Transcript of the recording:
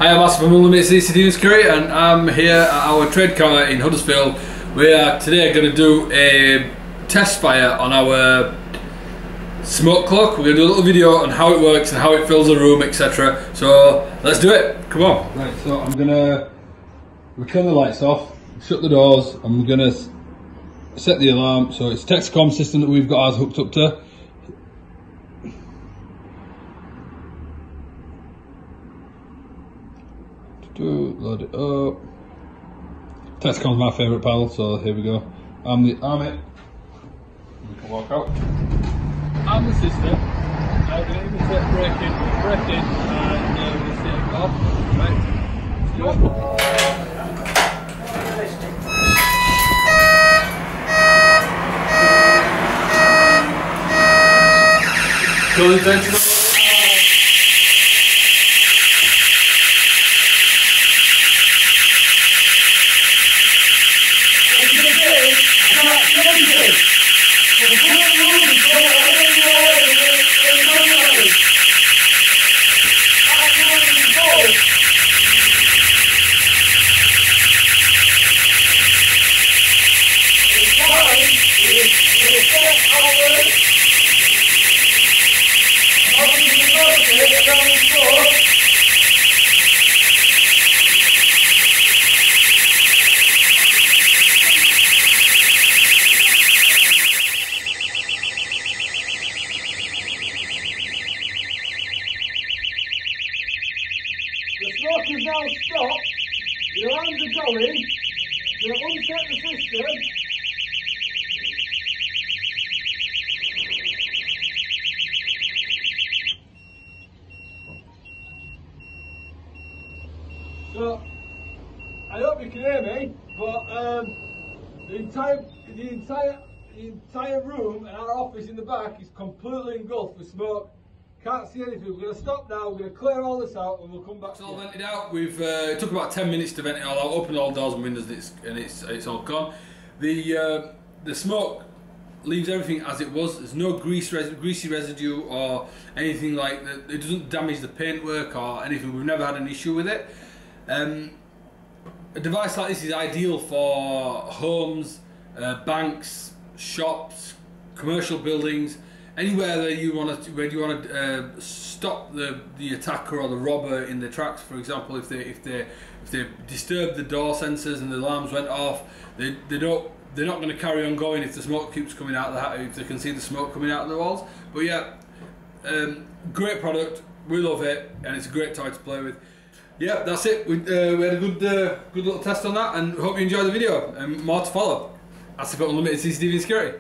I am Asif from Unlimited CCTV Security, and I'm here at our trade counter in Huddersfield. We are today going to do a test fire on our smoke clock. We're going to do a little video on how it works and how it fills the room, etc. So let's do it. Come on. Right, so I'm going to turn the lights off, shut the doors. I'm going to set the alarm. So it's a Texacom system that we've got ours hooked up to. Load it up. Texacom's my favourite pal, so here we go. I'm it. We can walk out. I'm the system. I'm going to imitate braking, and we'll see it off. Right. Let's do it. Go into the The smoke is now stopped, the alarms are going, we're going to unset the system. So, I hope you can hear me, but the entire room and our office in the back is completely engulfed with smoke. Can't see anything. We're going to stop now, we're going to clear all this out and we'll come back. It's all vented out. It took about 10 minutes to vent it all out, opened all doors and windows and it's all gone. The smoke leaves everything as it was. There's no greasy residue or anything like that. It doesn't damage the paintwork or anything. We've never had an issue with it. A device like this is ideal for homes, banks, shops, commercial buildings, anywhere that you want to stop the attacker or the robber in their tracks. For example, if they disturb the door sensors and the alarms went off, they're not going to carry on going if the smoke keeps coming out of the if they can see the smoke coming out of the walls. But yeah, great product. We love it, and it's a great toy to play with. Yeah, that's it. We had a good little test on that, and hope you enjoyed the video. And more to follow. That's about Unlimited CCTV Security.